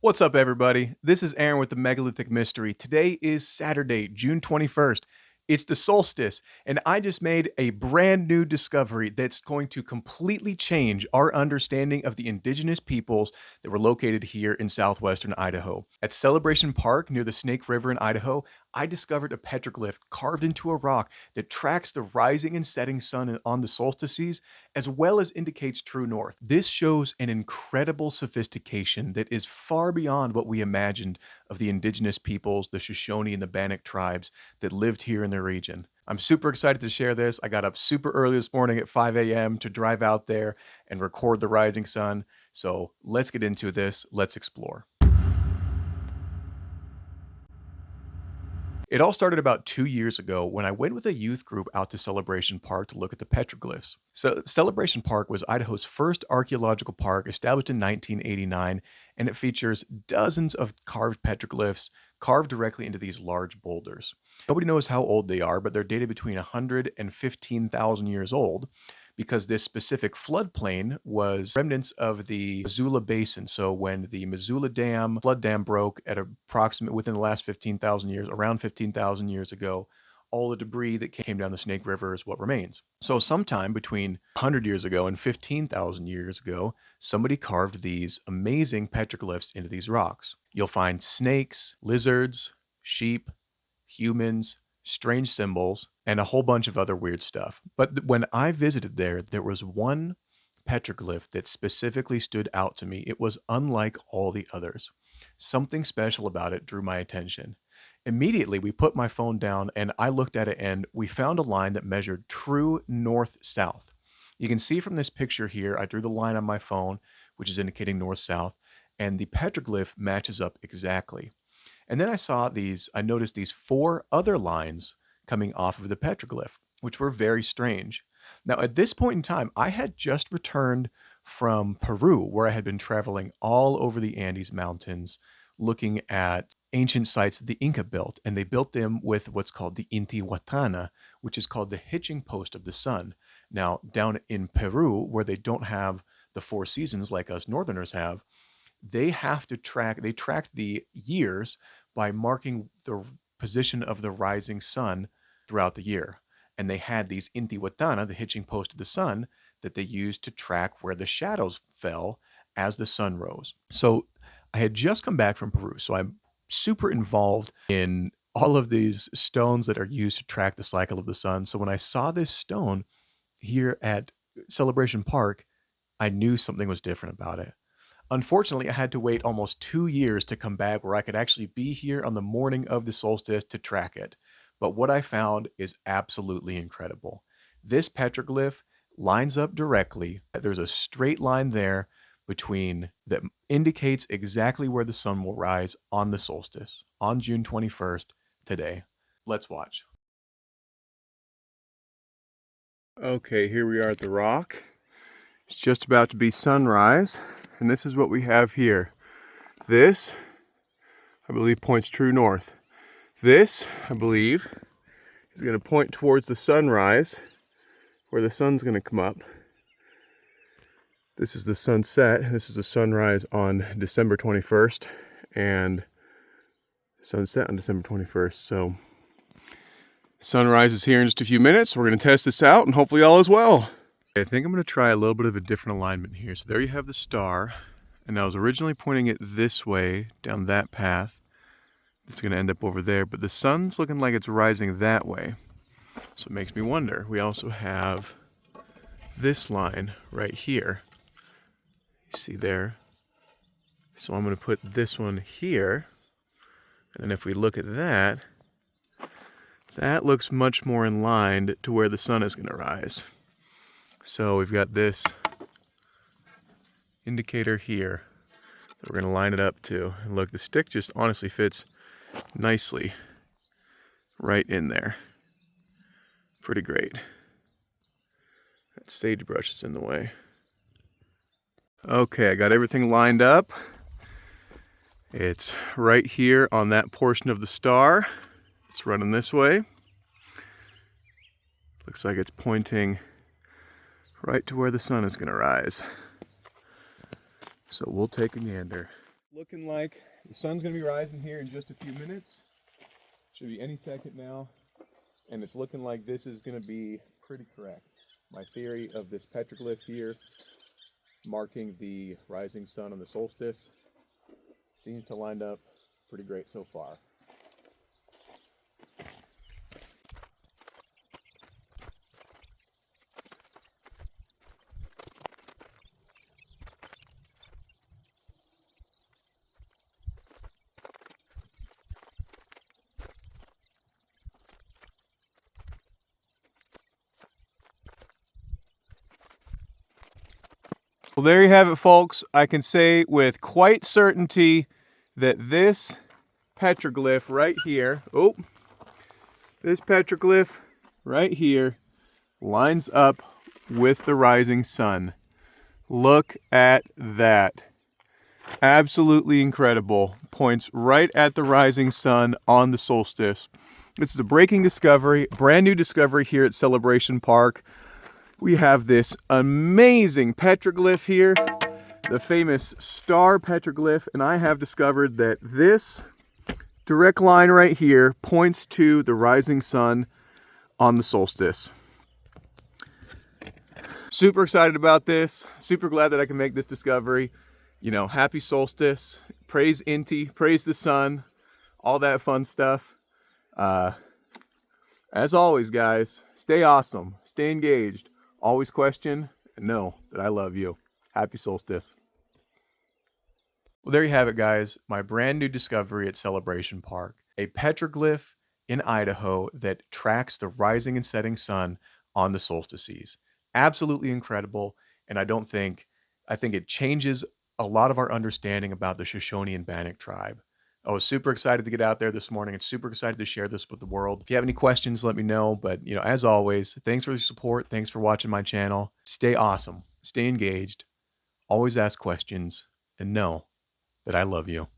What's up, everybody? This is Aaron with the Megalithic Mystery. Today is Saturday, June 21st. It's the solstice, and I just made a brand new discovery that's going to completely change our understanding of the indigenous peoples that were located here in southwestern Idaho. At Celebration Park near the Snake River in Idaho, I discovered a petroglyph carved into a rock that tracks the rising and setting sun on the solstices, as well as indicates true north. This shows an incredible sophistication that is far beyond what we imagined of the indigenous peoples, the Shoshone and the Bannock tribes that lived here in the region. I'm super excited to share this. I got up super early this morning at 5 a.m. to drive out there and record the rising sun. So let's get into this. Let's explore. It all started about 2 years ago when I went with a youth group out to Celebration Park to look at the petroglyphs. So Celebration Park was Idaho's first archaeological park, established in 1989, and it features dozens of carved petroglyphs carved directly into these large boulders. Nobody knows how old they are, but they're dated between 100 and 15,000 years old, because this specific floodplain was remnants of the Missoula Basin. So when the Missoula Dam, flood dam broke at approximately within the last 15,000 years, around 15,000 years ago, all the debris that came down the Snake River is what remains. So sometime between 100 years ago and 15,000 years ago, somebody carved these amazing petroglyphs into these rocks. You'll find snakes, lizards, sheep, humans, strange symbols, and a whole bunch of other weird stuff. But when I visited there was one petroglyph that specifically stood out to me. It was unlike all the others. Something special about it drew my attention. Immediately, we put my phone down and I looked at it, and we found a line that measured true north-south. You can see from this picture here, I drew the line on my phone, which is indicating north-south, and the petroglyph matches up exactly. And then I noticed these 4 other lines coming off of the petroglyph, which were very strange. Now, at this point in time, I had just returned from Peru, where I had been traveling all over the Andes Mountains, looking at ancient sites that the Inca built, and they built them with what's called the Intihuatana, which is called the hitching post of the sun. Now, down in Peru, where they don't have the 4 seasons like us Northerners have, they track the years by marking the position of the rising sun throughout the year. And they had these Intihuatana, the hitching post of the sun, that they used to track where the shadows fell as the sun rose. So I had just come back from Peru, so I'm super involved in all of these stones that are used to track the cycle of the sun. So when I saw this stone here at Celebration Park, I knew something was different about it. Unfortunately, I had to wait almost 2 years to come back where I could actually be here on the morning of the solstice to track it. But what I found is absolutely incredible. This petroglyph lines up directly. There's a straight line there that indicates exactly where the sun will rise on the solstice on June 21st today. Let's watch. Okay, here we are at the rock. It's just about to be sunrise. And this is what we have here. This, I believe, points true north. This, I believe, is going to point towards the sunrise, where the sun's going to come up. This is the sunset. This is the sunrise on December 21st, and sunset on December 21st. So, sunrise is here in just a few minutes. We're going to test this out, and hopefully all is well. I think I'm going to try a little bit of a different alignment here. So there you have the star, and I was originally pointing it this way, down that path. It's going to end up over there, but the sun's looking like it's rising that way. So it makes me wonder. We also have this line right here. You see there? So I'm going to put this one here, and then if we look at that, that looks much more in line to where the sun is going to rise. So we've got this indicator here that we're going to line it up to. And look, the stick just honestly fits nicely right in there. Pretty great. That sagebrush is in the way. Okay, I got everything lined up. It's right here on that portion of the star. It's running this way. Looks like it's pointing right to where the sun is going to rise. So we'll take a gander. Looking like the sun's going to be rising here in just a few minutes. Should be any second now. And it's looking like this is going to be pretty correct. My theory of this petroglyph here, marking the rising sun on the solstice, seems to line up pretty great so far. Well, there you have it, folks. I can say with quite certainty that this petroglyph right here, this petroglyph right here lines up with the rising sun. Look at that. Absolutely incredible. Points right at the rising sun on the solstice. This is a breaking discovery, brand new discovery here at Celebration Park. We have this amazing petroglyph here, the famous star petroglyph, and I have discovered that this direct line right here points to the rising sun on the solstice. Super excited about this, super glad that I can make this discovery. You know, happy solstice, praise Inti, praise the sun, all that fun stuff. As always, guys, stay awesome, stay engaged. Always question and know that I love you. Happy solstice. Well, there you have it, guys. My brand new discovery at Celebration Park. A petroglyph in Idaho that tracks the rising and setting sun on the solstices. Absolutely incredible. And I think it changes a lot of our understanding about the Shoshone and Bannock tribe. I was super excited to get out there this morning and super excited to share this with the world. If you have any questions, let me know. But, as always, thanks for the support. Thanks for watching my channel. Stay awesome. Stay engaged. Always ask questions and know that I love you.